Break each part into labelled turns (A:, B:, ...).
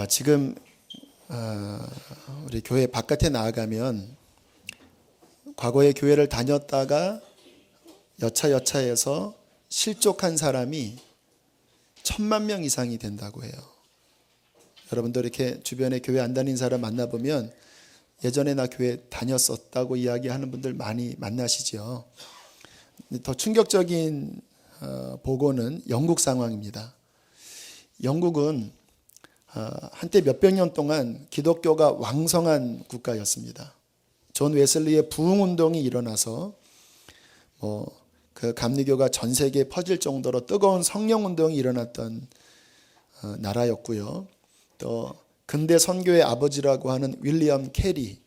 A: 지금 우리 교회 바깥에 나아가면 과거에 교회를 다녔다가 여차여차해서 실족한 사람이 1000만 명 이상이 된다고 해요. 여러분도 이렇게 주변에 교회 안 다니는 사람 만나보면 예전에 나 교회 다녔었다고 이야기하는 분들 많이 만나시죠. 더 충격적인 보고는 영국 상황입니다. 영국은 한때 몇백 년 동안 기독교가 왕성한 국가였습니다. 존 웨슬리의 부흥운동이 일어나서 그 감리교가 전 세계에 퍼질 정도로 뜨거운 성령운동이 일어났던 나라였고요. 또 근대 선교의 아버지라고 하는 윌리엄 캐리,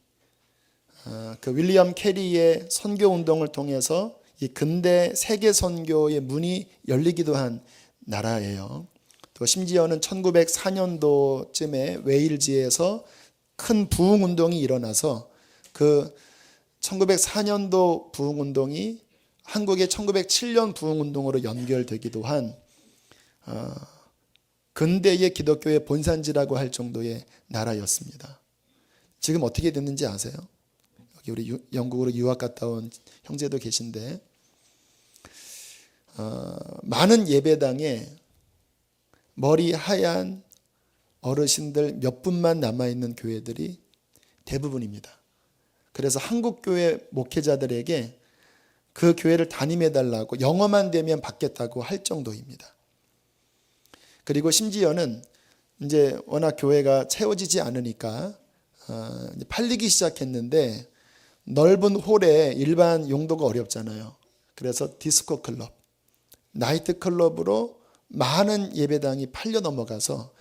A: 그 윌리엄 캐리의 선교운동을 통해서 이 근대 세계 선교의 문이 열리기도 한 나라예요. 또 심지어는 1904년도쯤에 웨일즈에서 큰 부흥운동이 일어나서 그 1904년도 부흥운동이 한국의 1907년 부흥운동으로 연결되기도 한 근대의 기독교의 본산지라고 할 정도의 나라였습니다. 지금 어떻게 됐는지 아세요? 여기 우리 영국으로 유학 갔다 온 형제도 계신데 많은 예배당에 머리 하얀 어르신들 몇 분만 남아있는 교회들이 대부분입니다. 그래서 한국 교회 목회자들에게 그 교회를 담임해달라고 영어만 되면 받겠다고 할 정도입니다. 그리고 심지어는 이제 워낙 교회가 채워지지 않으니까 팔리기 시작했는데 넓은 홀에 일반 용도가 어렵잖아요. 그래서 디스코 클럽, 나이트 클럽으로 많은 예배당이 팔려 넘어가서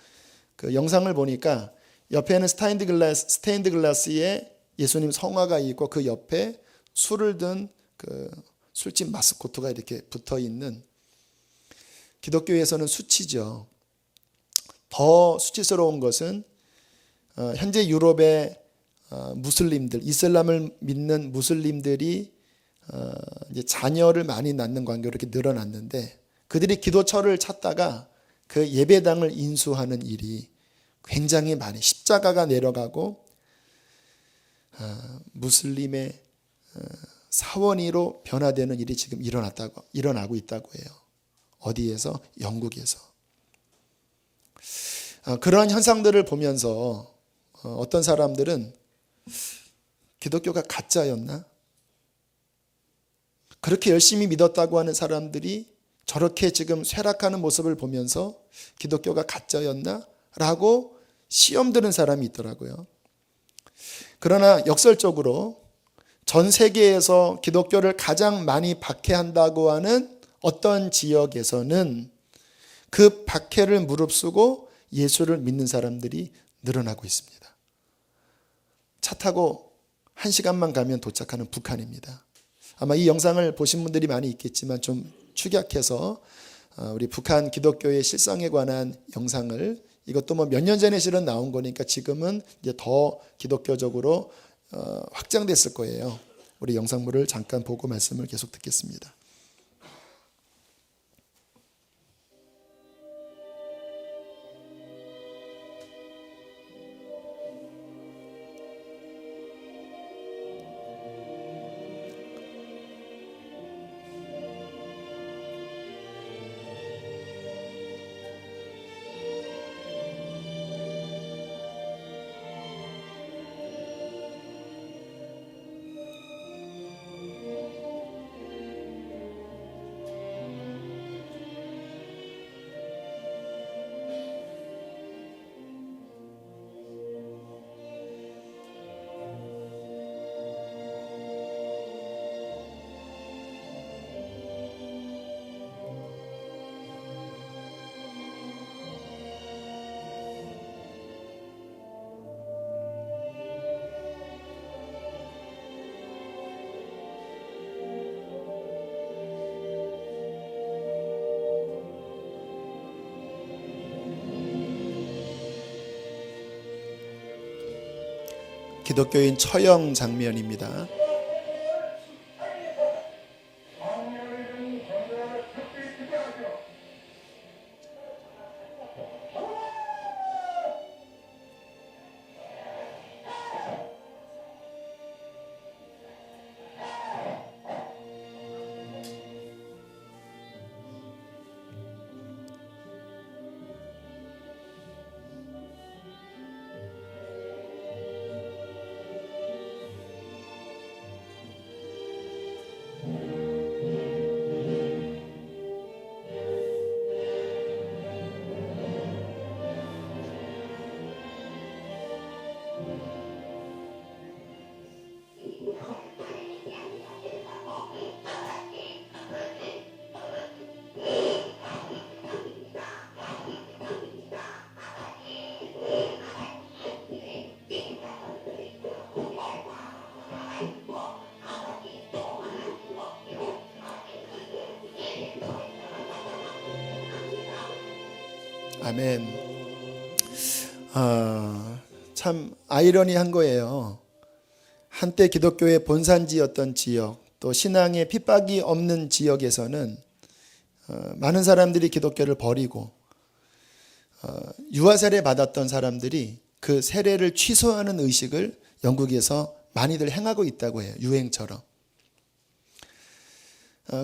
A: 그 영상을 보니까 옆에는 스테인드 글라스에 예수님 성화가 있고 그 옆에 술을 든 그 술집 마스코트가 이렇게 붙어 있는, 기독교에서는 수치죠. 더 수치스러운 것은 현재 유럽의 무슬림들, 이슬람을 믿는 무슬림들이 이제 자녀를 많이 낳는 관계로 이렇게 늘어났는데 그들이 기도처를 찾다가 그 예배당을 인수하는 일이 굉장히 많이, 십자가가 내려가고 무슬림의 사원이로 변화되는 일이 지금 일어나고 있다고 해요. 어디에서? 영국에서. 그런 현상들을 보면서 어떤 사람들은 기독교가 가짜였나? 그렇게 열심히 믿었다고 하는 사람들이 저렇게 지금 쇠락하는 모습을 보면서 기독교가 가짜였나? 라고 시험 드는 사람이 있더라고요. 그러나 역설적으로 전 세계에서 기독교를 가장 많이 박해한다고 하는 어떤 지역에서는 그 박해를 무릅쓰고 예수를 믿는 사람들이 늘어나고 있습니다. 차 타고 1시간만 가면 도착하는 북한입니다. 아마 이 영상을 보신 분들이 많이 있겠지만 좀 축약해서 우리 북한 기독교의 실상에 관한 영상을, 이것도 뭐 몇 년 전에 실은 나온 거니까 지금은 이제 더 기독교적으로 확장됐을 거예요. 우리 영상물을 잠깐 보고 말씀을 계속 듣겠습니다. 기독교인 처형 장면입니다. 아멘. 참 아이러니한 거예요. 한때 기독교의 본산지였던 지역, 또 신앙의 핍박이 없는 지역에서는 많은 사람들이 기독교를 버리고 유아 세례 받았던 사람들이 그 세례를 취소하는 의식을 영국에서 많이들 행하고 있다고 해요. 유행처럼.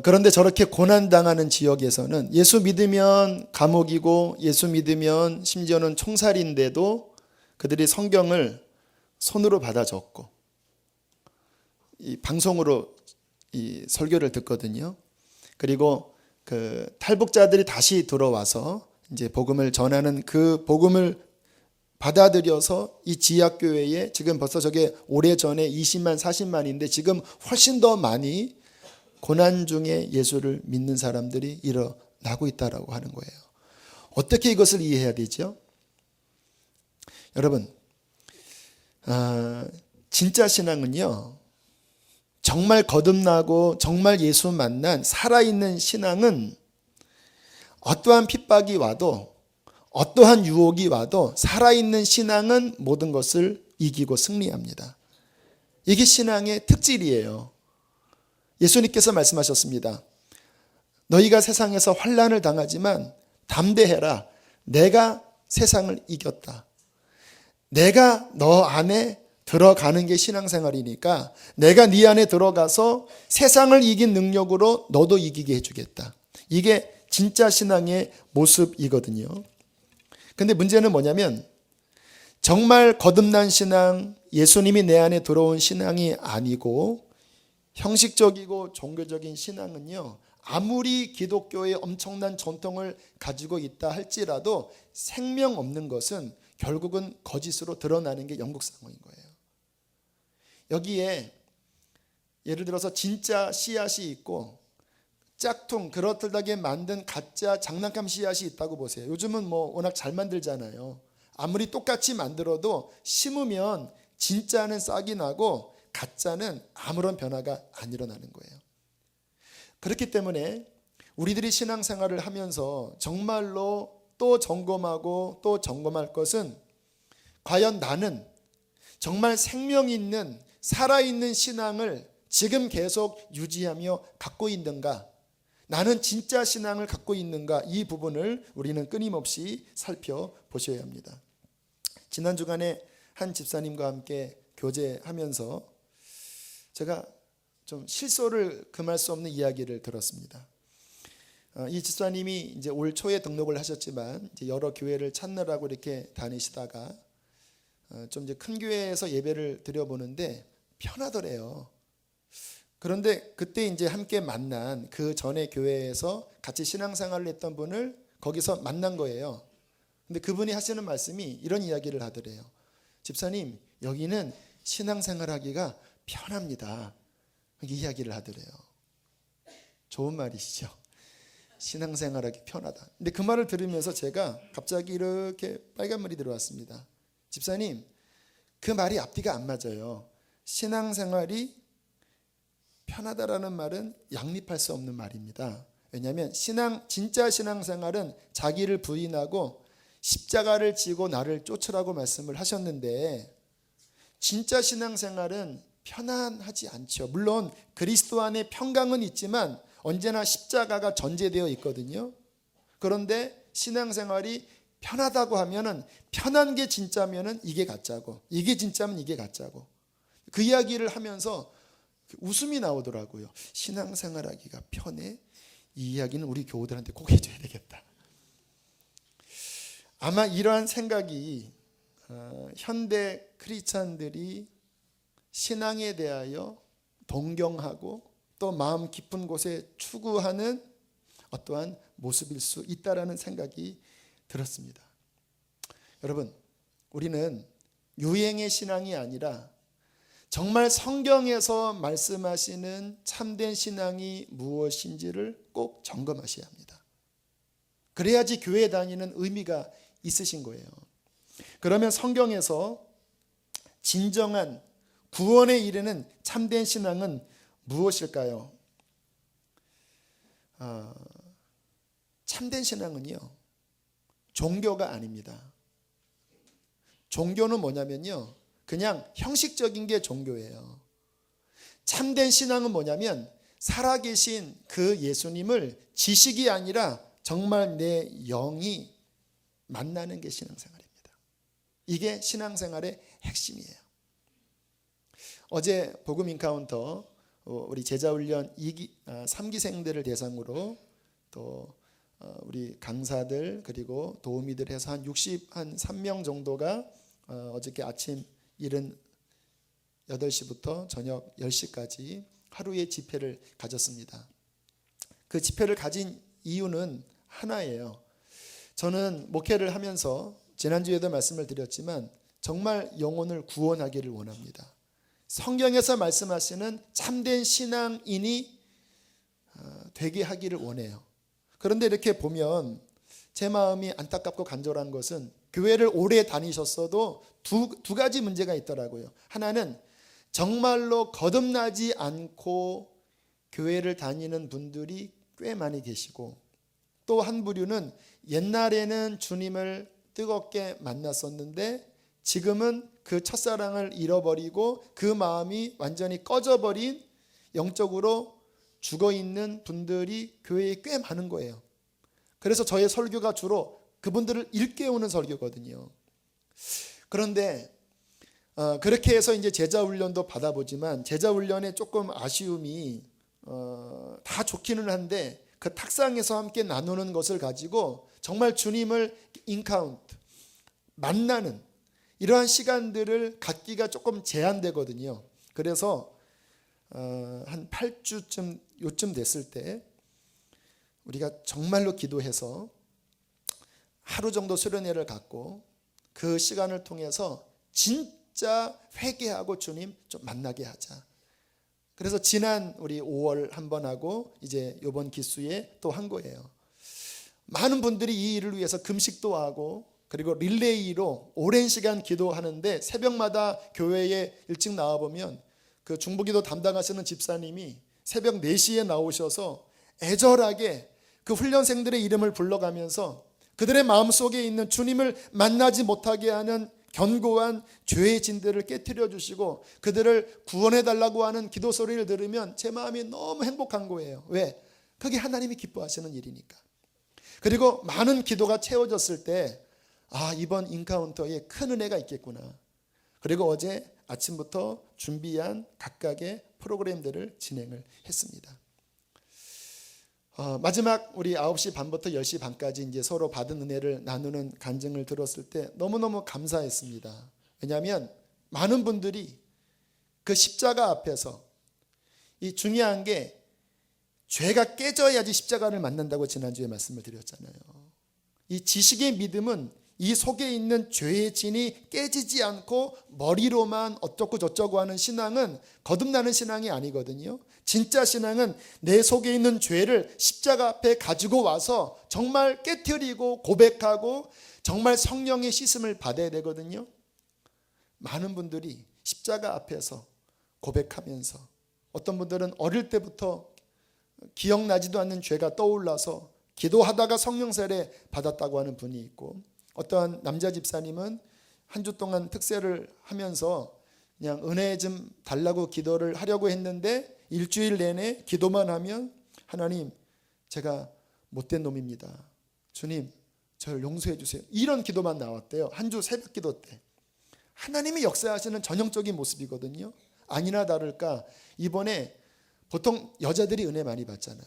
A: 그런데 저렇게 고난당하는 지역에서는 예수 믿으면 감옥이고 예수 믿으면 심지어는 총살인데도 그들이 성경을 손으로 받아 적고 이 방송으로 이 설교를 듣거든요. 그리고 그 탈북자들이 다시 들어와서 이제 복음을 전하는 그 복음을 받아들여서 이 지역교회에 지금 벌써 저게 오래전에 20만 40만인데 지금 훨씬 더 많이 고난 중에 예수를 믿는 사람들이 일어나고 있다라고 하는 거예요. 어떻게 이것을 이해해야 되죠? 여러분, 진짜 신앙은요, 정말 거듭나고 정말 예수 만난 살아있는 신앙은 어떠한 핍박이 와도 어떠한 유혹이 와도 살아있는 신앙은 모든 것을 이기고 승리합니다. 이게 신앙의 특질이에요. 예수님께서 말씀하셨습니다. 너희가 세상에서 환난을 당하지만 담대해라. 내가 세상을 이겼다. 내가 너 안에 들어가는 게 신앙생활이니까 내가 네 안에 들어가서 세상을 이긴 능력으로 너도 이기게 해주겠다. 이게 진짜 신앙의 모습이거든요. 근데 문제는 뭐냐면 정말 거듭난 신앙, 예수님이 내 안에 들어온 신앙이 아니고 형식적이고 종교적인 신앙은요, 아무리 기독교의 엄청난 전통을 가지고 있다 할지라도 생명 없는 것은 결국은 거짓으로 드러나는 게 영국 상황인 거예요. 여기에 예를 들어서 진짜 씨앗이 있고 짝퉁 그럴듯하게 만든 가짜 장난감 씨앗이 있다고 보세요. 요즘은 워낙 잘 만들잖아요. 아무리 똑같이 만들어도 심으면 진짜는 싹이 나고 가짜는 아무런 변화가 안 일어나는 거예요. 그렇기 때문에 우리들이 신앙생활을 하면서 정말로 또 점검하고 또 점검할 것은 과연 나는 정말 생명 있는 살아있는 신앙을 지금 계속 유지하며 갖고 있는가? 나는 진짜 신앙을 갖고 있는가? 이 부분을 우리는 끊임없이 살펴보셔야 합니다. 지난 주간에 한 집사님과 함께 교제하면서 제가 좀 실소를 금할 수 없는 이야기를 들었습니다. 이 집사님이 이제 올 초에 등록을 하셨지만 이제 여러 교회를 찾느라고 이렇게 다니시다가 좀 이제 큰 교회에서 예배를 드려보는데 편하더래요. 그런데 그때 이제 함께 만난 그 전에 교회에서 같이 신앙생활을 했던 분을 거기서 만난 거예요. 근데 그분이 하시는 말씀이 이런 이야기를 하더래요. 집사님, 여기는 신앙생활하기가 편합니다. 이렇게 이야기를 하더래요. 좋은 말이시죠. 신앙생활하기 편하다. 근데 그 말을 들으면서 제가 갑자기 이렇게 빨간물이 들어왔습니다. 집사님, 그 말이 앞뒤가 안 맞아요. 신앙생활이 편하다라는 말은 양립할 수 없는 말입니다. 왜냐하면 진짜 신앙생활은 자기를 부인하고 십자가를 지고 나를 쫓으라고 말씀을 하셨는데 진짜 신앙생활은 편안하지 않죠. 물론 그리스도 안에 평강은 있지만 언제나 십자가가 전제되어 있거든요. 그런데 신앙생활이 편하다고 하면은 편한 게 진짜면은 이게 가짜고 이게 진짜면 이게 가짜고 그 이야기를 하면서 웃음이 나오더라고요. 신앙생활하기가 편해? 이 이야기는 우리 교우들한테 꼭 해줘야 되겠다. 아마 이러한 생각이 현대 크리스찬들이 신앙에 대하여 동경하고 또 마음 깊은 곳에 추구하는 어떠한 모습일 수 있다라는 생각이 들었습니다. 여러분, 우리는 유행의 신앙이 아니라 정말 성경에서 말씀하시는 참된 신앙이 무엇인지를 꼭 점검하셔야 합니다. 그래야지 교회 다니는 의미가 있으신 거예요. 그러면 성경에서 진정한 구원에 이르는 참된 신앙은 무엇일까요? 참된 신앙은요, 종교가 아닙니다. 종교는 뭐냐면요, 그냥 형식적인 게 종교예요. 참된 신앙은 뭐냐면 살아계신 그 예수님을 지식이 아니라 정말 내 영이 만나는 게 신앙생활입니다. 이게 신앙생활의 핵심이에요. 어제 복음 인카운터 우리 제자훈련 3기생들을 대상으로 또 우리 강사들 그리고 도우미들 해서 한 63명 정도가 어저께 아침 8시부터 저녁 10시까지 하루의 집회를 가졌습니다. 그 집회를 가진 이유는 하나예요. 저는 목회를 하면서 지난주에도 말씀을 드렸지만 정말 영혼을 구원하기를 원합니다. 성경에서 말씀하시는 참된 신앙인이 되게 하기를 원해요. 그런데 이렇게 보면 제 마음이 안타깝고 간절한 것은 교회를 오래 다니셨어도 두 가지 문제가 있더라고요. 하나는 정말로 거듭나지 않고 교회를 다니는 분들이 꽤 많이 계시고, 또 한 부류는 옛날에는 주님을 뜨겁게 만났었는데 지금은 그 첫사랑을 잃어버리고 그 마음이 완전히 꺼져버린, 영적으로 죽어있는 분들이 교회에 꽤 많은 거예요. 그래서 저의 설교가 주로 그분들을 일깨우는 설교거든요. 그런데 그렇게 해서 이제 제자훈련도 받아보지만 제자훈련에 조금 아쉬움이 다 좋기는 한데 그 탁상에서 함께 나누는 것을 가지고 정말 주님을 인카운트, 만나는 이러한 시간들을 갖기가 조금 제한되거든요. 그래서 한 8주쯤 요쯤 됐을 때 우리가 정말로 기도해서 하루 정도 수련회를 갖고 그 시간을 통해서 진짜 회개하고 주님 좀 만나게 하자. 그래서 지난 우리 5월 한번 하고 이제 이번 기수에 또 한 거예요. 많은 분들이 이 일을 위해서 금식도 하고 그리고 릴레이로 오랜 시간 기도하는데 새벽마다 교회에 일찍 나와보면 그 중보기도 담당하시는 집사님이 새벽 4시에 나오셔서 애절하게 그 훈련생들의 이름을 불러가면서 그들의 마음속에 있는 주님을 만나지 못하게 하는 견고한 죄의 진들을 깨트려 주시고 그들을 구원해달라고 하는 기도 소리를 들으면 제 마음이 너무 행복한 거예요. 왜? 그게 하나님이 기뻐하시는 일이니까. 그리고 많은 기도가 채워졌을 때 이번 인카운터에 큰 은혜가 있겠구나. 그리고 어제 아침부터 준비한 각각의 프로그램들을 진행을 했습니다. 마지막 우리 9시 반부터 10시 반까지 이제 서로 받은 은혜를 나누는 간증을 들었을 때 너무너무 감사했습니다. 왜냐하면 많은 분들이 그 십자가 앞에서 이 중요한 게 죄가 깨져야지 십자가를 만난다고 지난주에 말씀을 드렸잖아요. 이 지식의 믿음은 이 속에 있는 죄의 진이 깨지지 않고 머리로만 어쩌고 저쩌고 하는 신앙은 거듭나는 신앙이 아니거든요. 진짜 신앙은 내 속에 있는 죄를 십자가 앞에 가지고 와서 정말 깨트리고 고백하고 정말 성령의 씻음을 받아야 되거든요. 많은 분들이 십자가 앞에서 고백하면서 어떤 분들은 어릴 때부터 기억나지도 않는 죄가 떠올라서 기도하다가 성령 세례 받았다고 하는 분이 있고, 어떠한 남자 집사님은 한 주 동안 특세를 하면서 그냥 은혜 좀 달라고 기도를 하려고 했는데 일주일 내내 기도만 하면 하나님 제가 못된 놈입니다. 주님 저를 용서해 주세요. 이런 기도만 나왔대요. 한 주 새벽 기도 때. 하나님이 역사하시는 전형적인 모습이거든요. 아니나 다를까 이번에 보통 여자들이 은혜 많이 받잖아요.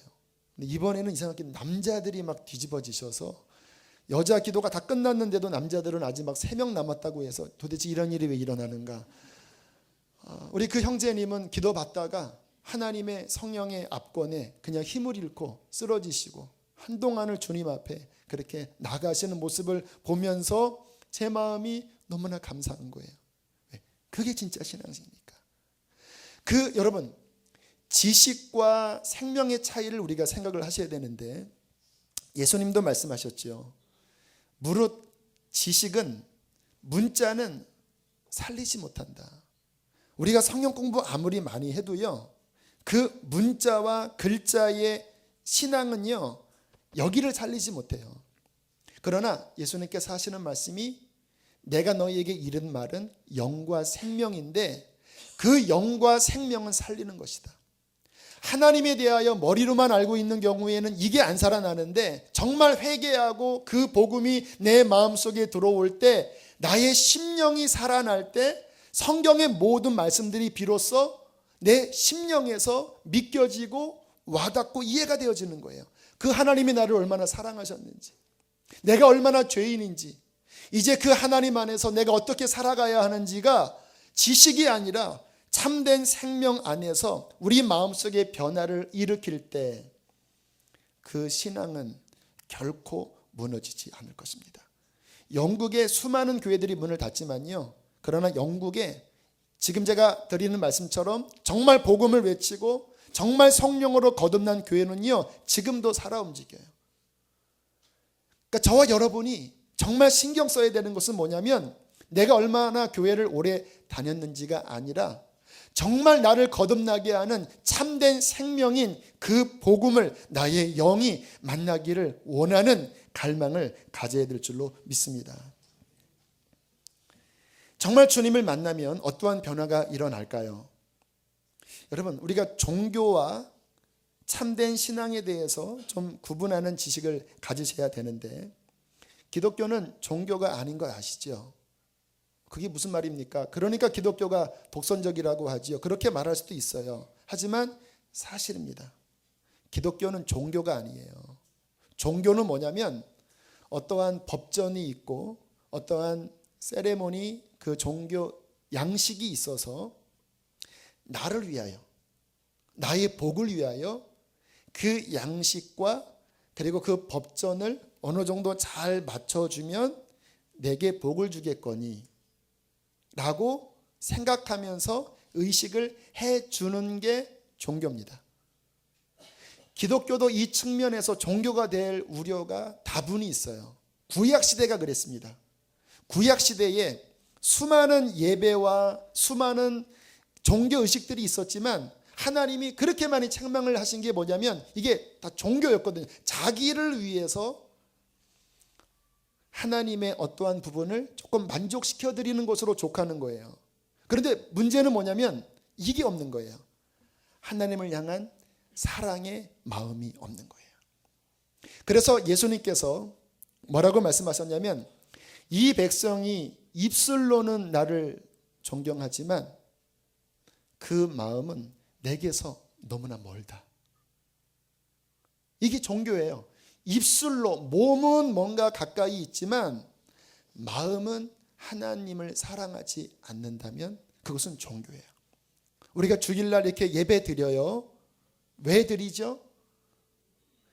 A: 근데 이번에는 이상하게 남자들이 막 뒤집어지셔서 여자 기도가 다 끝났는데도 남자들은 아직 막 3명 남았다고 해서 도대체 이런 일이 왜 일어나는가. 우리 그 형제님은 기도 받다가 하나님의 성령의 압권에 그냥 힘을 잃고 쓰러지시고 한동안을 주님 앞에 그렇게 나가시는 모습을 보면서 제 마음이 너무나 감사한 거예요. 그게 진짜 신앙이니까. 여러분 지식과 생명의 차이를 우리가 생각을 하셔야 되는데 예수님도 말씀하셨죠. 무릇 지식은 문자는 살리지 못한다. 우리가 성경 공부 아무리 많이 해도요, 그 문자와 글자의 신앙은요 여기를 살리지 못해요. 그러나 예수님께서 하시는 말씀이 내가 너희에게 이른 말은 영과 생명인데 그 영과 생명은 살리는 것이다. 하나님에 대하여 머리로만 알고 있는 경우에는 이게 안 살아나는데 정말 회개하고 그 복음이 내 마음속에 들어올 때 나의 심령이 살아날 때 성경의 모든 말씀들이 비로소 내 심령에서 믿겨지고 와닿고 이해가 되어지는 거예요. 그 하나님이 나를 얼마나 사랑하셨는지, 내가 얼마나 죄인인지, 이제 그 하나님 안에서 내가 어떻게 살아가야 하는지가 지식이 아니라 참된 생명 안에서 우리 마음속에 변화를 일으킬 때 그 신앙은 결코 무너지지 않을 것입니다. 영국의 수많은 교회들이 문을 닫지만요, 그러나 영국에 지금 제가 드리는 말씀처럼 정말 복음을 외치고 정말 성령으로 거듭난 교회는요 지금도 살아 움직여요. 그러니까 저와 여러분이 정말 신경 써야 되는 것은 뭐냐면 내가 얼마나 교회를 오래 다녔는지가 아니라 정말 나를 거듭나게 하는 참된 생명인 그 복음을 나의 영이 만나기를 원하는 갈망을 가져야 될 줄로 믿습니다. 정말 주님을 만나면 어떠한 변화가 일어날까요? 여러분, 우리가 종교와 참된 신앙에 대해서 좀 구분하는 지식을 가지셔야 되는데 기독교는 종교가 아닌 거 아시죠? 그게 무슨 말입니까? 그러니까 기독교가 독선적이라고 하지요. 그렇게 말할 수도 있어요. 하지만 사실입니다. 기독교는 종교가 아니에요. 종교는 뭐냐면 어떠한 법전이 있고 어떠한 세레모니, 그 종교 양식이 있어서 나를 위하여, 나의 복을 위하여 그 양식과 그리고 그 법전을 어느 정도 잘 맞춰주면 내게 복을 주겠거니 라고 생각하면서 의식을 해주는 게 종교입니다. 기독교도 이 측면에서 종교가 될 우려가 다분히 있어요. 구약시대가 그랬습니다. 구약시대에 수많은 예배와 수많은 종교의식들이 있었지만 하나님이 그렇게 많이 책망을 하신 게 뭐냐면 이게 다 종교였거든요. 자기를 위해서 하나님의 어떠한 부분을 조금 만족시켜드리는 것으로 족하는 거예요. 그런데 문제는 뭐냐면 이게 없는 거예요. 하나님을 향한 사랑의 마음이 없는 거예요. 그래서 예수님께서 뭐라고 말씀하셨냐면 이 백성이 입술로는 나를 존경하지만 그 마음은 내게서 너무나 멀다. 이게 종교예요. 입술로, 몸은 뭔가 가까이 있지만 마음은 하나님을 사랑하지 않는다면 그것은 종교예요. 우리가 주일날 이렇게 예배 드려요. 왜 드리죠?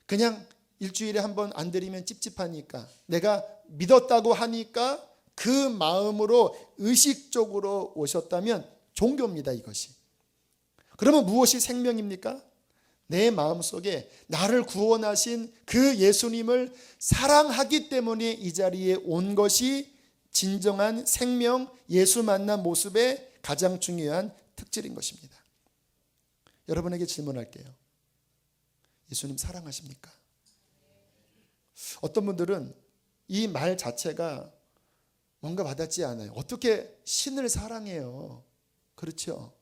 A: 그냥 일주일에 한 번 안 드리면 찝찝하니까, 내가 믿었다고 하니까 그 마음으로 의식적으로 오셨다면 종교입니다, 이것이. 그러면 무엇이 생명입니까? 내 마음속에 나를 구원하신 그 예수님을 사랑하기 때문에 이 자리에 온 것이 진정한 생명, 예수 만난 모습의 가장 중요한 특질인 것입니다. 여러분에게 질문할게요. 예수님 사랑하십니까? 어떤 분들은 이 말 자체가 뭔가 와닿지 않아요. 어떻게 신을 사랑해요? 그렇죠?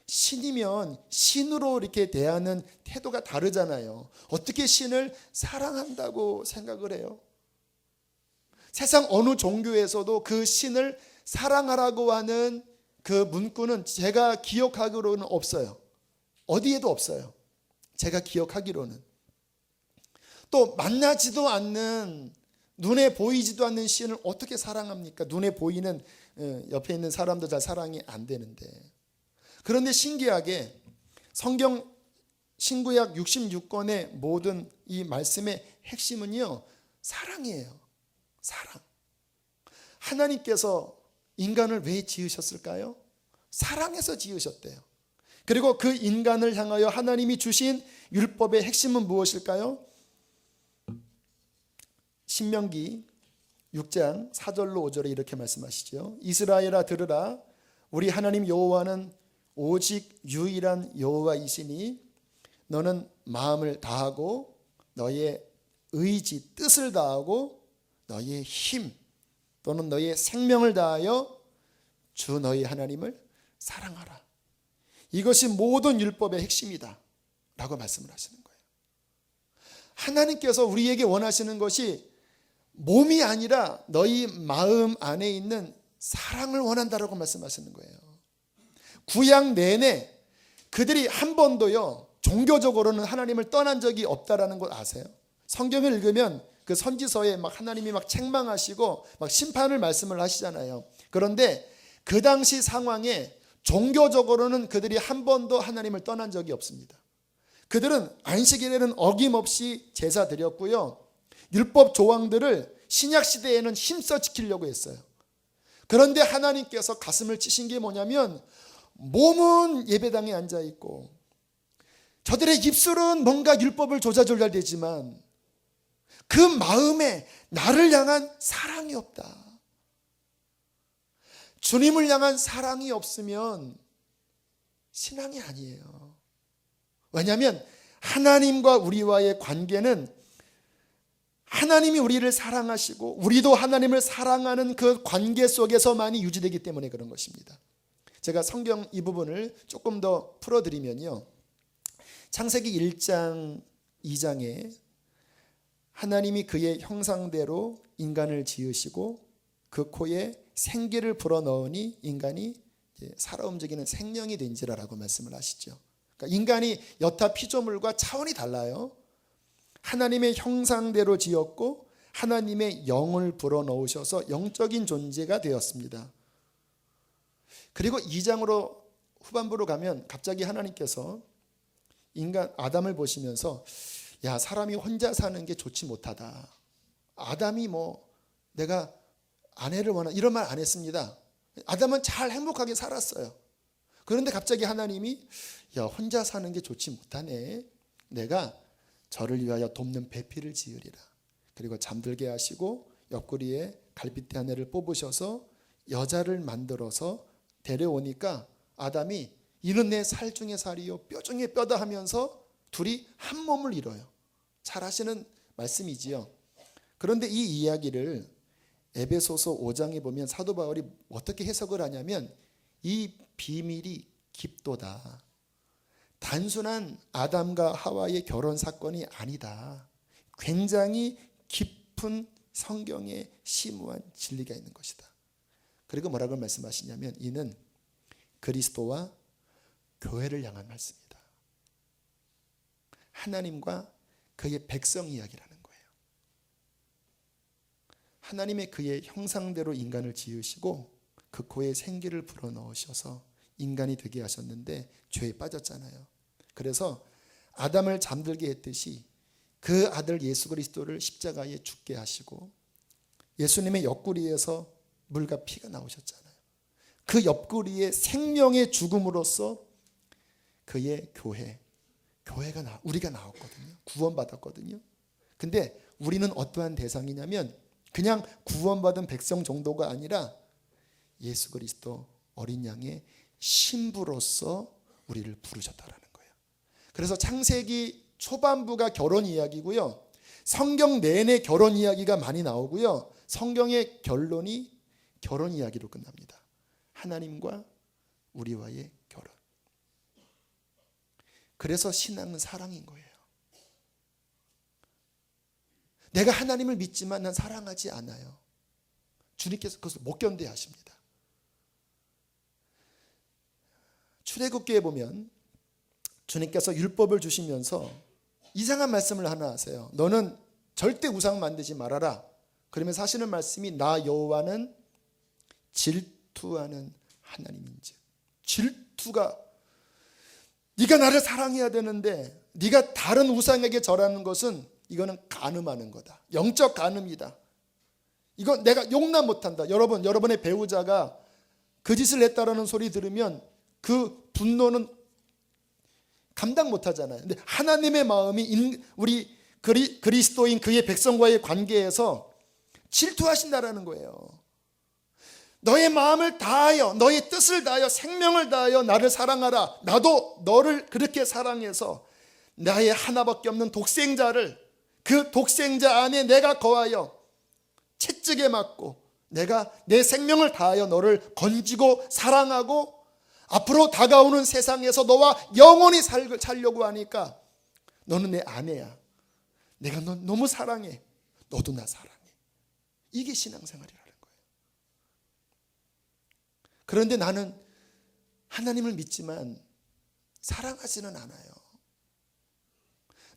A: 신이면 신으로 이렇게 대하는 태도가 다르잖아요. 어떻게 신을 사랑한다고 생각을 해요? 세상 어느 종교에서도 그 신을 사랑하라고 하는 그 문구는 제가 기억하기로는 없어요. 어디에도 없어요. 제가 기억하기로는. 또 만나지도 않는, 눈에 보이지도 않는 신을 어떻게 사랑합니까? 눈에 보이는 옆에 있는 사람도 잘 사랑이 안 되는데. 그런데 신기하게 성경 신구약 66권의 모든 이 말씀의 핵심은요, 사랑이에요. 사랑. 하나님께서 인간을 왜 지으셨을까요? 사랑해서 지으셨대요. 그리고 그 인간을 향하여 하나님이 주신 율법의 핵심은 무엇일까요? 신명기 6장 4절로 5절에 이렇게 말씀하시죠. 이스라엘아 들으라. 우리 하나님 여호와는 오직 유일한 여호와이시니 너는 마음을 다하고 너의 의지, 뜻을 다하고 너희의 힘 또는 너희의 생명을 다하여 주 너희 하나님을 사랑하라. 이것이 모든 율법의 핵심이다 라고 말씀을 하시는 거예요. 하나님께서 우리에게 원하시는 것이 몸이 아니라 너희 마음 안에 있는 사랑을 원한다라고 말씀하시는 거예요. 구약 내내 그들이 한 번도요 종교적으로는 하나님을 떠난 적이 없다라는 걸 아세요? 성경을 읽으면 그 선지서에 막 하나님이 막 책망하시고 막 심판을 말씀을 하시잖아요. 그런데 그 당시 상황에 종교적으로는 그들이 한 번도 하나님을 떠난 적이 없습니다. 그들은 안식일에는 어김없이 제사 드렸고요. 율법 조항들을 신약 시대에는 힘써 지키려고 했어요. 그런데 하나님께서 가슴을 치신 게 뭐냐면 몸은 예배당에 앉아 있고 저들의 입술은 뭔가 율법을 조자조잘대지만 그 마음에 나를 향한 사랑이 없다. 주님을 향한 사랑이 없으면 신앙이 아니에요. 왜냐하면 하나님과 우리와의 관계는 하나님이 우리를 사랑하시고 우리도 하나님을 사랑하는 그 관계 속에서만이 유지되기 때문에 그런 것입니다. 제가 성경 이 부분을 조금 더 풀어드리면요. 창세기 1장 2장에 하나님이 그의 형상대로 인간을 지으시고 그 코에 생기를 불어넣으니 인간이 살아 움직이는 생명이 된지라라고 말씀을 하시죠. 그러니까 인간이 여타 피조물과 차원이 달라요. 하나님의 형상대로 지었고 하나님의 영을 불어넣으셔서 영적인 존재가 되었습니다. 그리고 2장으로 후반부로 가면 갑자기 하나님께서 인간 아담을 보시면서 야, 사람이 혼자 사는 게 좋지 못하다. 아담이 내가 아내를 원한다 이런 말 안 했습니다. 아담은 잘 행복하게 살았어요. 그런데 갑자기 하나님이 야, 혼자 사는 게 좋지 못하네. 내가 저를 위하여 돕는 배필을 지으리라. 그리고 잠들게 하시고 옆구리에 갈빗대 하나를 뽑으셔서 여자를 만들어서 데려오니까 아담이 이는 내 살 중에 살이요 뼈 중에 뼈다 하면서 둘이 한 몸을 이뤄요. 잘 아시는 말씀이지요. 그런데 이 이야기를 에베소서 5장에 보면 사도 바울이 어떻게 해석을 하냐면 이 비밀이 깊도다. 단순한 아담과 하와의 결혼 사건이 아니다. 굉장히 깊은 성경에 심오한 진리가 있는 것이다. 그리고 뭐라고 말씀하시냐면 이는 그리스도와 교회를 향한 말씀이다. 하나님과 그의 백성 이야기라는 거예요. 하나님의 그의 형상대로 인간을 지으시고 그 코에 생기를 불어넣으셔서 인간이 되게 하셨는데 죄에 빠졌잖아요. 그래서 아담을 잠들게 했듯이 그 아들 예수 그리스도를 십자가에 죽게 하시고 예수님의 옆구리에서 물과 피가 나오셨잖아요. 그 옆구리에 생명의 죽음으로써 그의 교회가 우리가 나왔거든요. 구원받았거든요. 근데 우리는 어떠한 대상이냐면 그냥 구원받은 백성 정도가 아니라 예수 그리스도 어린 양의 신부로서 우리를 부르셨다라는 거예요. 그래서 창세기 초반부가 결혼 이야기고요. 성경 내내 결혼 이야기가 많이 나오고요. 성경의 결론이 결혼 이야기로 끝납니다. 하나님과 우리와의 결혼. 그래서 신앙은 사랑인 거예요. 내가 하나님을 믿지만 난 사랑하지 않아요. 주님께서 그것을 못 견뎌 하십니다. 출애굽기에 보면 주님께서 율법을 주시면서 이상한 말씀을 하나 하세요. 너는 절대 우상 만들지 말아라. 그러면서 하시는 말씀이 나 여호와는 질투하는 하나님인즉. 질투가 네가 나를 사랑해야 되는데 네가 다른 우상에게 절하는 것은 이거는 간음하는 거다. 영적 간음이다. 이거 내가 용납 못한다. 여러분의 배우자가 그 짓을 했다라는 소리 들으면 그 분노는 감당 못하잖아요. 근데 하나님의 마음이 우리 그리스도인 그의 백성과의 관계에서 질투하신다라는 거예요. 너의 마음을 다하여 너의 뜻을 다하여 생명을 다하여 나를 사랑하라. 나도 너를 그렇게 사랑해서 나의 하나밖에 없는 독생자를 그 독생자 안에 내가 거하여 채찍에 맞고 내가 내 생명을 다하여 너를 건지고 사랑하고 앞으로 다가오는 세상에서 너와 영원히 살려고 하니까 너는 내 아내야. 내가 너 너무 사랑해. 너도 나 사랑해. 이게 신앙생활이라는 거예요. 그런데 나는 하나님을 믿지만 사랑하지는 않아요.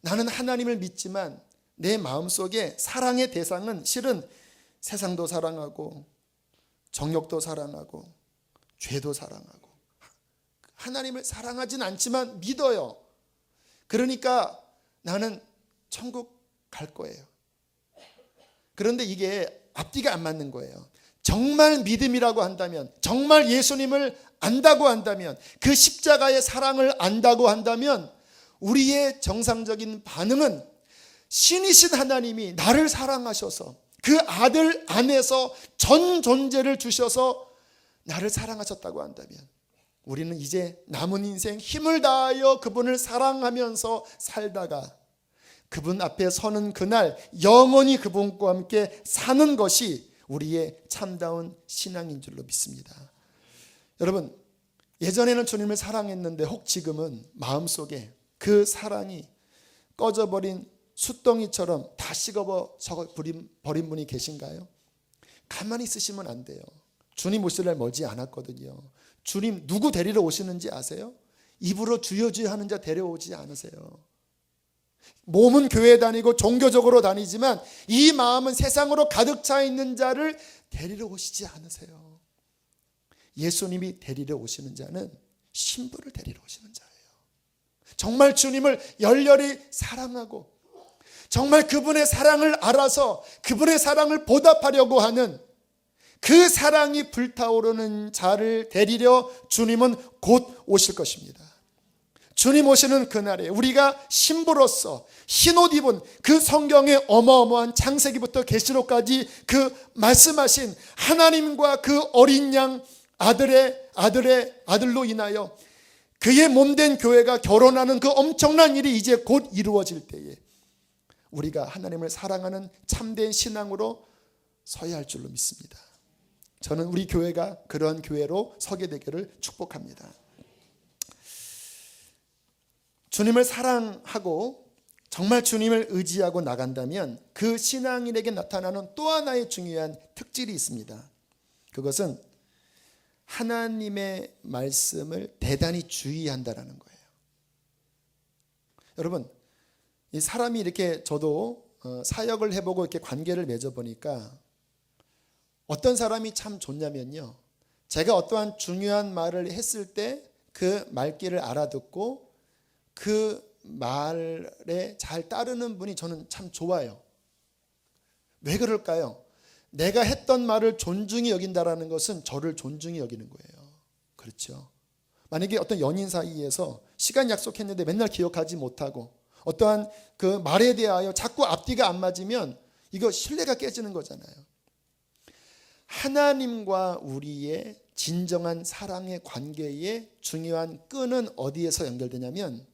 A: 나는 하나님을 믿지만 내 마음속에 사랑의 대상은 실은 세상도 사랑하고 정욕도 사랑하고 죄도 사랑하고 하나님을 사랑하진 않지만 믿어요. 그러니까 나는 천국 갈 거예요. 그런데 이게 앞뒤가 안 맞는 거예요. 정말 믿음이라고 한다면, 정말 예수님을 안다고 한다면, 그 십자가의 사랑을 안다고 한다면 우리의 정상적인 반응은 신이신 하나님이 나를 사랑하셔서 그 아들 안에서 전 존재를 주셔서 나를 사랑하셨다고 한다면 우리는 이제 남은 인생 힘을 다하여 그분을 사랑하면서 살다가 그분 앞에 서는 그날 영원히 그분과 함께 사는 것이 우리의 참다운 신앙인 줄로 믿습니다. 여러분, 예전에는 주님을 사랑했는데 혹 지금은 마음속에 그 사랑이 꺼져버린 숯덩이처럼 다 식어버린 분이 계신가요? 가만히 있으시면 안 돼요. 주님 오실 날 멀지 않았거든요. 주님 누구 데리러 오시는지 아세요? 입으로 주여 주여 하는 자 데려오지 않으세요. 몸은 교회 다니고 종교적으로 다니지만 이 마음은 세상으로 가득 차 있는 자를 데리러 오시지 않으세요. 예수님이 데리러 오시는 자는 신부를 데리러 오시는 자예요. 정말 주님을 열렬히 사랑하고 정말 그분의 사랑을 알아서 그분의 사랑을 보답하려고 하는 그 사랑이 불타오르는 자를 데리려 주님은 곧 오실 것입니다. 주님 오시는 그날에 우리가 신부로서 흰옷 입은 그 성경의 어마어마한 창세기부터 계시록까지 그 말씀하신 하나님과 그 어린 양 아들로 인하여 그의 몸된 교회가 결혼하는 그 엄청난 일이 이제 곧 이루어질 때에 우리가 하나님을 사랑하는 참된 신앙으로 서야 할 줄로 믿습니다. 저는 우리 교회가 그러한 교회로 서게 되기를 축복합니다. 주님을 사랑하고 정말 주님을 의지하고 나간다면 그 신앙인에게 나타나는 또 하나의 중요한 특질이 있습니다. 그것은 하나님의 말씀을 대단히 주의한다라는 거예요. 여러분, 이 사람이 이렇게 저도 사역을 해보고 이렇게 관계를 맺어보니까 어떤 사람이 참 좋냐면요, 제가 어떠한 중요한 말을 했을 때 그 말귀를 알아듣고 그 말에 잘 따르는 분이 저는 참 좋아요. 왜 그럴까요? 내가 했던 말을 존중히 여긴다라는 것은 저를 존중히 여기는 거예요. 그렇죠? 만약에 어떤 연인 사이에서 시간 약속했는데 맨날 기억하지 못하고 어떠한 그 말에 대하여 자꾸 앞뒤가 안 맞으면 이거 신뢰가 깨지는 거잖아요. 하나님과 우리의 진정한 사랑의 관계의 중요한 끈은 어디에서 연결되냐면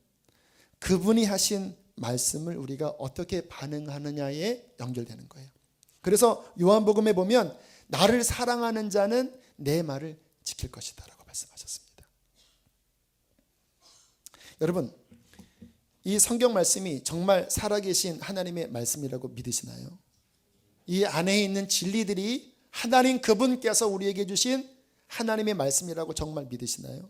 A: 그분이 하신 말씀을 우리가 어떻게 반응하느냐에 연결되는 거예요. 그래서 요한복음에 보면 나를 사랑하는 자는 내 말을 지킬 것이다 라고 말씀하셨습니다. 여러분, 이 성경 말씀이 정말 살아계신 하나님의 말씀이라고 믿으시나요? 이 안에 있는 진리들이 하나님 그분께서 우리에게 주신 하나님의 말씀이라고 정말 믿으시나요?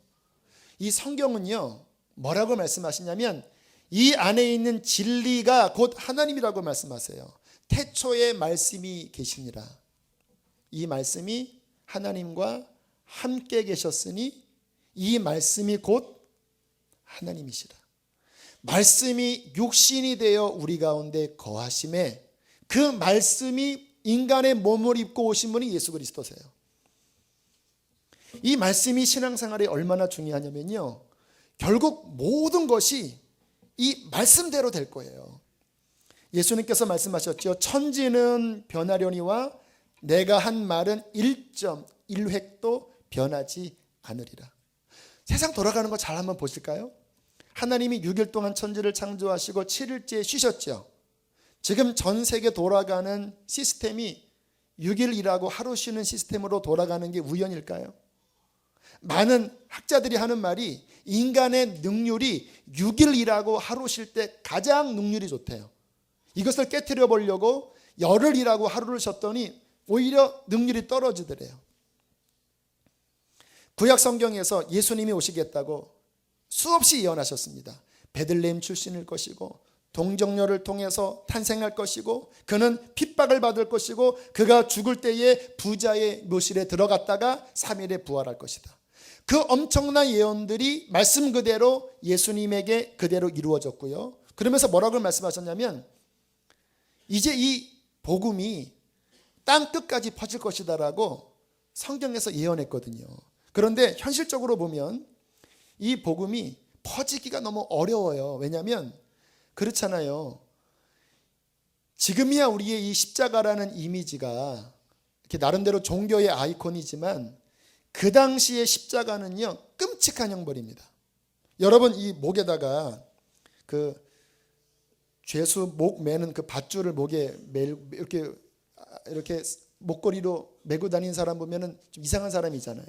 A: 이 성경은요, 뭐라고 말씀하시냐면 이 안에 있는 진리가 곧 하나님이라고 말씀하세요. 태초에 말씀이 계시니라. 이 말씀이 하나님과 함께 계셨으니 이 말씀이 곧 하나님이시라. 말씀이 육신이 되어 우리 가운데 거하심에 그 말씀이 인간의 몸을 입고 오신 분이 예수 그리스도세요. 이 말씀이 신앙생활에 얼마나 중요하냐면요, 결국 모든 것이 이 말씀대로 될 거예요. 예수님께서 말씀하셨죠. 천지는 변하려니와 내가 한 말은 1.1획도 변하지 않으리라. 세상 돌아가는 거 잘 한번 보실까요? 하나님이 6일 동안 천지를 창조하시고 7일째 쉬셨죠. 지금 전 세계 돌아가는 시스템이 6일 일하고 하루 쉬는 시스템으로 돌아가는 게 우연일까요? 많은 학자들이 하는 말이 인간의 능률이 6일 일하고 하루 쉴 때 가장 능률이 좋대요. 이것을 깨트려 보려고 열흘 일하고 하루를 쉬었더니 오히려 능률이 떨어지더래요. 구약 성경에서 예수님이 오시겠다고 수없이 예언하셨습니다. 베들레헴 출신일 것이고 동정녀를 통해서 탄생할 것이고 그는 핍박을 받을 것이고 그가 죽을 때에 부자의 묘실에 들어갔다가 3일에 부활할 것이다. 그 엄청난 예언들이 말씀 그대로 예수님에게 그대로 이루어졌고요. 그러면서 뭐라고 말씀하셨냐면 이제 이 복음이 땅 끝까지 퍼질 것이다라고 성경에서 예언했거든요. 그런데 현실적으로 보면 이 복음이 퍼지기가 너무 어려워요. 왜냐하면 그렇잖아요. 지금이야 우리의 이 십자가라는 이미지가 이렇게 나름대로 종교의 아이콘이지만 그 당시의 십자가는요 끔찍한 형벌입니다. 여러분 이 목에다가 그 죄수 목 매는 그 밧줄을 목에 이렇게 목걸이로 메고 다니는 사람 보면은 좀 이상한 사람이잖아요.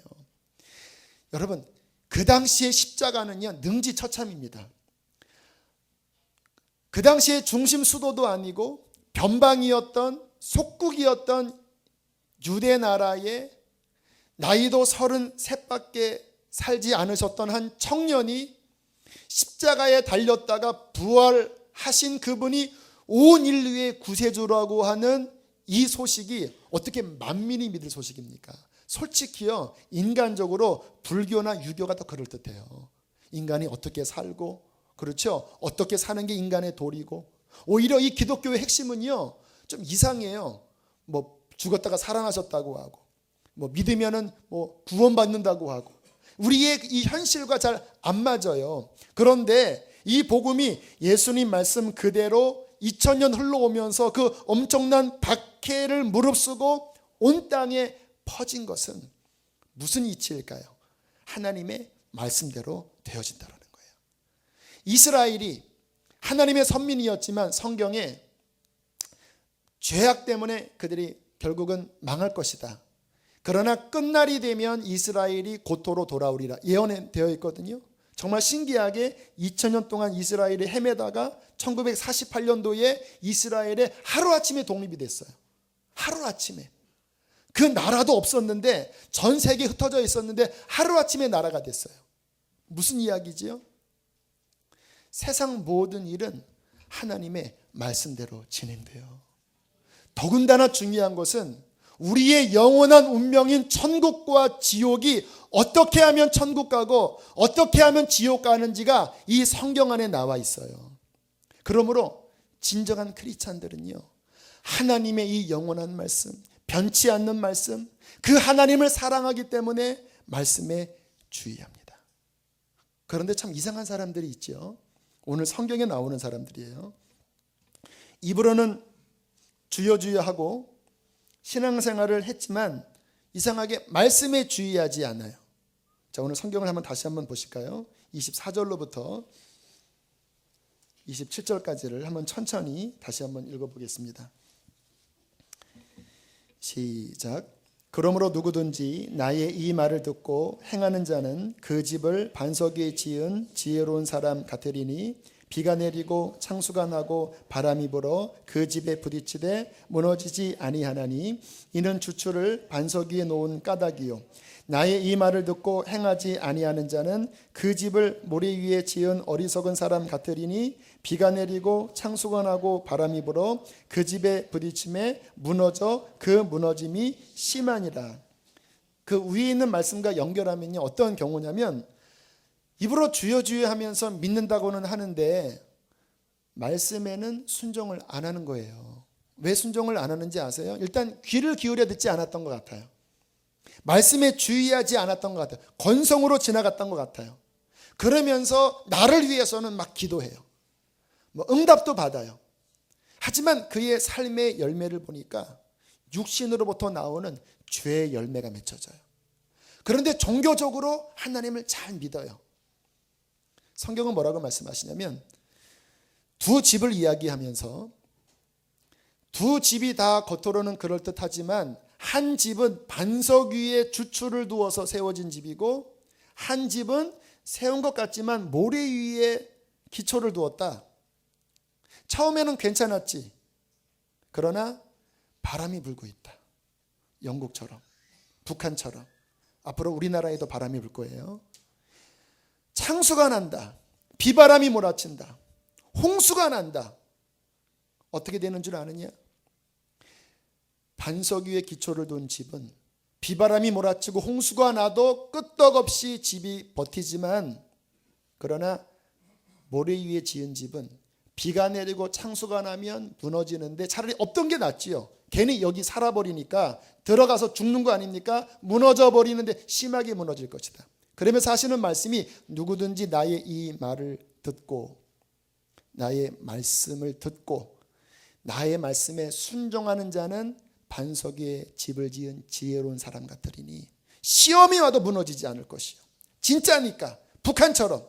A: 여러분 그 당시의 십자가는요 능지처참입니다. 그 당시에 중심 수도도 아니고 변방이었던 속국이었던 유대 나라에 나이도 33밖에 살지 않으셨던 한 청년이 십자가에 달렸다가 부활하신 그분이 온 인류의 구세주라고 하는 이 소식이 어떻게 만민이 믿을 소식입니까? 솔직히요 인간적으로 불교나 유교가 더 그럴듯해요. 인간이 어떻게 살고 그렇죠? 어떻게 사는 게 인간의 도리고 오히려 이 기독교의 핵심은요 좀 이상해요. 뭐 죽었다가 살아나셨다고 하고 뭐 믿으면은 뭐 구원받는다고 하고 우리의 이 현실과 잘 안 맞아요. 그런데 이 복음이 예수님 말씀 그대로 2000년 흘러오면서 그 엄청난 박해를 무릅쓰고 온 땅에 퍼진 것은 무슨 이치일까요? 하나님의 말씀대로 되어진다는 거예요. 이스라엘이 하나님의 선민이었지만 성경에 죄악 때문에 그들이 결국은 망할 것이다. 그러나 끝날이 되면 이스라엘이 고토로 돌아오리라 예언되어 있거든요. 정말 신기하게 2000년 동안 이스라엘이 헤매다가 1948년도에 이스라엘의 하루아침에 독립이 됐어요. 하루아침에. 그 나라도 없었는데 전 세계에 흩어져 있었는데 하루아침에 나라가 됐어요. 무슨 이야기지요? 세상 모든 일은 하나님의 말씀대로 진행돼요. 더군다나 중요한 것은 우리의 영원한 운명인 천국과 지옥이 어떻게 하면 천국 가고 어떻게 하면 지옥 가는지가 이 성경 안에 나와 있어요. 그러므로 진정한 크리스찬들은요 하나님의 이 영원한 말씀, 변치 않는 말씀, 그 하나님을 사랑하기 때문에 말씀에 주의합니다. 그런데 참 이상한 사람들이 있죠. 오늘 성경에 나오는 사람들이에요. 입으로는 주여 주여 하고 신앙생활을 했지만 이상하게 말씀에 주의하지 않아요. 자, 오늘 성경을 다시 한번 보실까요? 24절로부터 27절까지를 한번 천천히 다시 한번 읽어보겠습니다. 시작. 그러므로 누구든지 나의 이 말을 듣고 행하는 자는 그 집을 반석 위에 지은 지혜로운 사람 같으리니 비가 내리고 창수가 나고 바람이 불어 그 집에 부딪히되 무너지지 아니하나니 이는 주추를 반석 위에 놓은 까닭이요 나의 이 말을 듣고 행하지 아니하는 자는 그 집을 모래 위에 지은 어리석은 사람 같으리니 비가 내리고 창수가 나고 바람이 불어 그 집에 부딪힘에 무너져 그 무너짐이 심하니라. 그 위에 있는 말씀과 연결하면요 어떤 경우냐면 입으로 주여 주여 하면서 믿는다고는 하는데 말씀에는 순종을 안 하는 거예요. 왜 순종을 안 하는지 아세요? 일단 귀를 기울여 듣지 않았던 것 같아요. 말씀에 주의하지 않았던 것 같아요. 건성으로 지나갔던 것 같아요. 그러면서 나를 위해서는 막 기도해요. 뭐 응답도 받아요. 하지만 그의 삶의 열매를 보니까 육신으로부터 나오는 죄의 열매가 맺혀져요. 그런데 종교적으로 하나님을 잘 믿어요. 성경은 뭐라고 말씀하시냐면 두 집을 이야기하면서 두 집이 다 겉으로는 그럴듯하지만 한 집은 반석 위에 주추를 두어서 세워진 집이고 한 집은 세운 것 같지만 모래 위에 기초를 두었다. 처음에는 괜찮았지. 그러나 바람이 불고 있다. 영국처럼, 북한처럼. 앞으로 우리나라에도 바람이 불 거예요. 창수가 난다. 비바람이 몰아친다. 홍수가 난다. 어떻게 되는 줄 아느냐? 반석 위에 기초를 둔 집은 비바람이 몰아치고 홍수가 나도 끄떡없이 집이 버티지만, 그러나 모래 위에 지은 집은 비가 내리고 창수가 나면 무너지는데 차라리 없던 게 낫지요. 괜히 여기 살아버리니까 들어가서 죽는 거 아닙니까? 무너져 버리는데 심하게 무너질 것이다. 그러면서 하시는 말씀이 누구든지 나의 이 말을 듣고 나의 말씀을 듣고 나의 말씀에 순종하는 자는 반석 위에 집을 지은 지혜로운 사람 같으리니 시험이 와도 무너지지 않을 것이요. 진짜니까 북한처럼.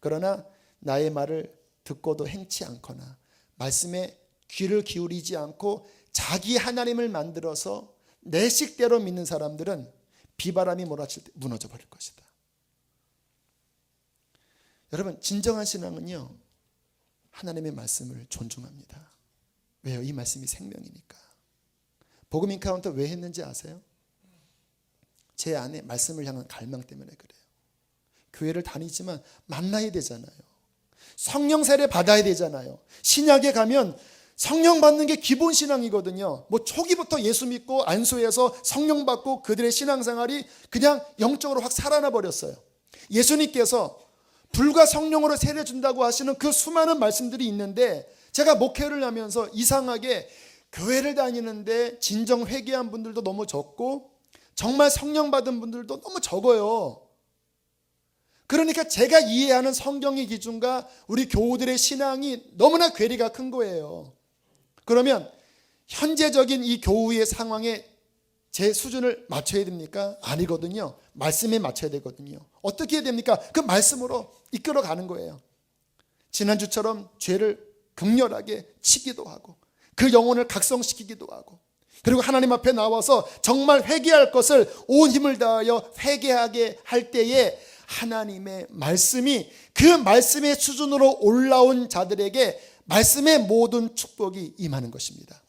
A: 그러나 나의 말을 듣고도 행치 않거나 말씀에 귀를 기울이지 않고 자기 하나님을 만들어서 내 식대로 믿는 사람들은 비바람이 몰아칠 때 무너져 버릴 것이다. 여러분, 진정한 신앙은요, 하나님의 말씀을 존중합니다. 왜요? 이 말씀이 생명이니까. 복음 인카운터 왜 했는지 아세요? 제 안에 말씀을 향한 갈망 때문에 그래요. 교회를 다니지만 만나야 되잖아요. 성령 세례 받아야 되잖아요. 신약에 가면 성령 받는 게 기본 신앙이거든요. 뭐 초기부터 예수 믿고 안수해서 성령 받고 그들의 신앙생활이 그냥 영적으로 확 살아나 버렸어요. 예수님께서 불과 성령으로 세례 준다고 하시는 그 수많은 말씀들이 있는데, 제가 목회를 하면서 이상하게 교회를 다니는데 진정 회개한 분들도 너무 적고 정말 성령 받은 분들도 너무 적어요. 그러니까 제가 이해하는 성경의 기준과 우리 교우들의 신앙이 너무나 괴리가 큰 거예요. 그러면 현재적인 이 교우의 상황에 제 수준을 맞춰야 됩니까? 아니거든요. 말씀에 맞춰야 되거든요. 어떻게 해야 됩니까? 그 말씀으로 이끌어가는 거예요. 지난주처럼 죄를 극렬하게 치기도 하고 그 영혼을 각성시키기도 하고, 그리고 하나님 앞에 나와서 정말 회개할 것을 온 힘을 다하여 회개하게 할 때에 하나님의 말씀이 그 말씀의 수준으로 올라온 자들에게 말씀의 모든 축복이 임하는 것입니다.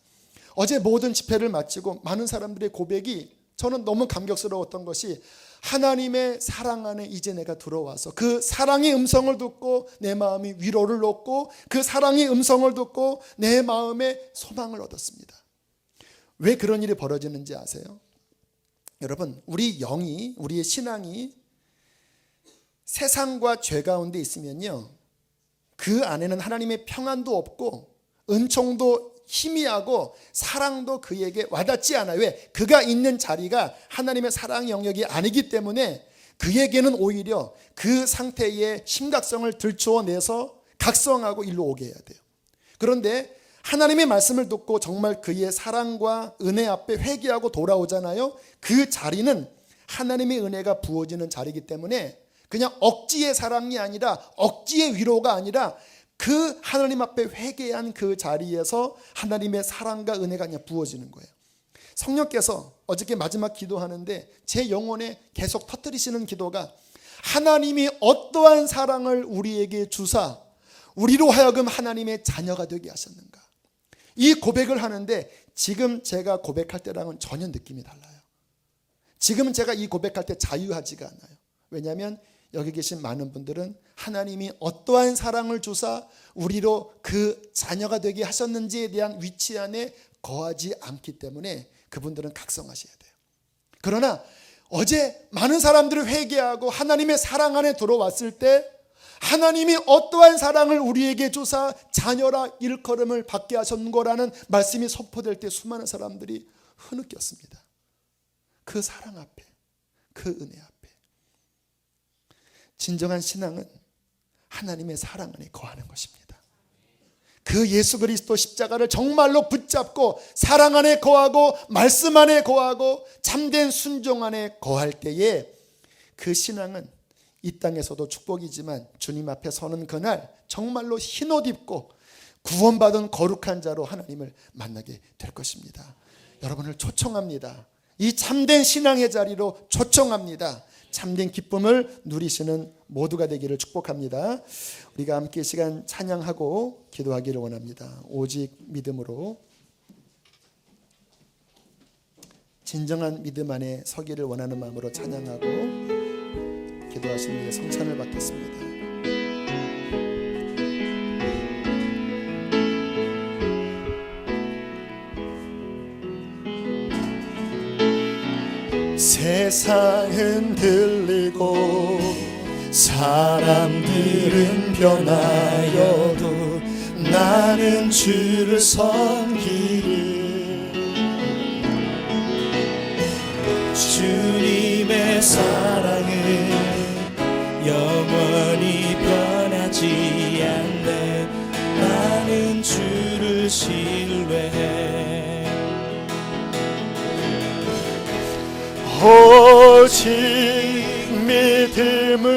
A: 어제 모든 집회를 마치고 많은 사람들의 고백이 저는 너무 감격스러웠던 것이, 하나님의 사랑 안에 이제 내가 들어와서 그 사랑의 음성을 듣고 내 마음이 위로를 얻고 그 사랑의 음성을 듣고 내 마음에 소망을 얻었습니다. 왜 그런 일이 벌어지는지 아세요? 여러분, 우리 영이, 우리의 신앙이 세상과 죄 가운데 있으면요, 그 안에는 하나님의 평안도 없고 은총도 희미하고 사랑도 그에게 와닿지 않아요. 왜? 그가 있는 자리가 하나님의 사랑 영역이 아니기 때문에 그에게는 오히려 그 상태의 심각성을 들추어내서 각성하고 일로 오게 해야 돼요. 그런데 하나님의 말씀을 듣고 정말 그의 사랑과 은혜 앞에 회개하고 돌아오잖아요. 그 자리는 하나님의 은혜가 부어지는 자리이기 때문에 그냥 억지의 사랑이 아니라 억지의 위로가 아니라 그 하나님 앞에 회개한 그 자리에서 하나님의 사랑과 은혜가 그냥 부어지는 거예요. 성령께서 어저께 마지막 기도하는데 제 영혼에 계속 터뜨리시는 기도가, 하나님이 어떠한 사랑을 우리에게 주사 우리로 하여금 하나님의 자녀가 되게 하셨는가. 이 고백을 하는데 지금 제가 고백할 때랑은 전혀 느낌이 달라요. 지금 제가 이 고백할 때 자유하지가 않아요. 왜냐하면 여기 계신 많은 분들은 하나님이 어떠한 사랑을 주사 우리로 그 자녀가 되게 하셨는지에 대한 위치 안에 거하지 않기 때문에 그분들은 각성하셔야 돼요. 그러나 어제 많은 사람들을 회개하고 하나님의 사랑 안에 들어왔을 때 하나님이 어떠한 사랑을 우리에게 주사 자녀라 일컬음을 받게 하셨는 거라는 말씀이 선포될 때 수많은 사람들이 흐느꼈습니다. 그 사랑 앞에, 그 은혜 앞에. 진정한 신앙은 하나님의 사랑 안에 거하는 것입니다. 그 예수 그리스도 십자가를 정말로 붙잡고 사랑 안에 거하고 말씀 안에 거하고 참된 순종 안에 거할 때에 그 신앙은 이 땅에서도 축복이지만 주님 앞에 서는 그날 정말로 흰옷 입고 구원받은 거룩한 자로 하나님을 만나게 될 것입니다. 여러분을 초청합니다. 이 참된 신앙의 자리로 초청합니다. 참된 기쁨을 누리시는 모두가 되기를 축복합니다. 우리가 함께 시간 찬양하고 기도하기를 원합니다. 오직 믿음으로, 진정한 믿음 안에 서기를 원하는 마음으로 찬양하고 기도하시는 분의 성찬을 받겠습니다. 세상은 들리고 사람들은 변하여도 나는 주를 섬기리.
B: 주님의 사랑은 영원히 변하지 않네. 나는 주를 신뢰해.
A: 오직 믿음으로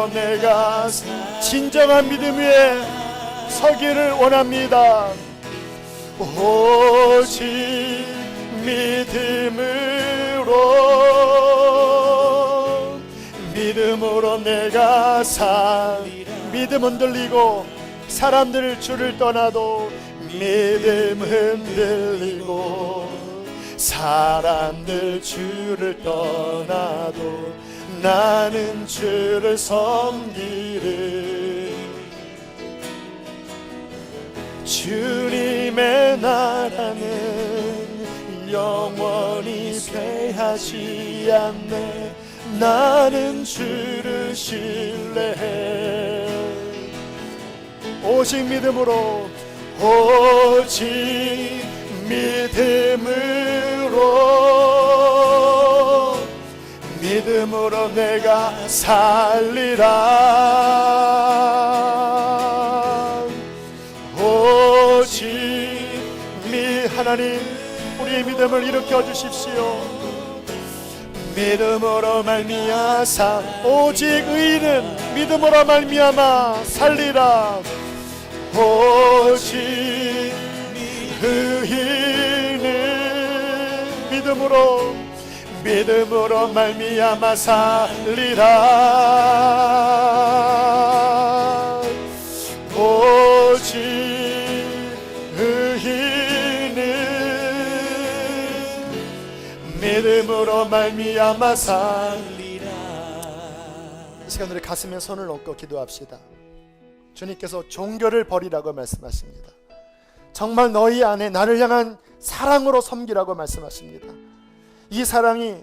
A: 내가 진정한 믿음 위에 서기를 원합니다. 오직 믿음으로 내가 믿음 흔들리고 사람들 주를 떠나도 믿음 흔들리고 사람들 주를 떠나도 나는 주를 섬기리. 주님의 나라는 영원히 패하지 않네. 나는 주를 신뢰해. 오직 믿음으로 믿음으로 내가 살리라. 오직 하나님 우리의 믿음을 일으켜 주십시오. 믿음으로 말미암아 오직 의인은 믿음으로 말미암아 살리라. 오직 의인은 믿음으로 말미암아 살리라. 오직 의인은 믿음으로 말미암아 살리라. 이 시간 우리 가슴에 손을 얹고 기도합시다. 주님께서 종교를 버리라고 말씀하십니다. 정말 너희 안에 나를 향한 사랑으로 섬기라고 말씀하십니다. 이 사랑이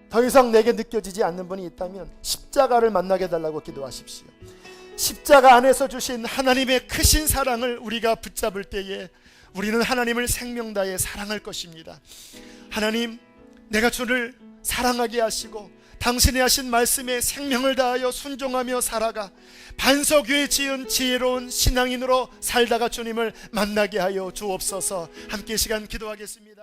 A: 더 이상 내게 느껴지지 않는 분이 있다면 십자가를 만나게 해달라고 기도하십시오. 십자가 안에서 주신 하나님의 크신 사랑을 우리가 붙잡을 때에 우리는 하나님을 생명 다해 사랑할 것입니다. 하나님, 내가 주를 사랑하게 하시고 당신이 하신 말씀에 생명을 다하여 순종하며 살아가 반석 위에 지은 지혜로운 신앙인으로 살다가 주님을 만나게 하여 주옵소서. 함께 시간 기도하겠습니다.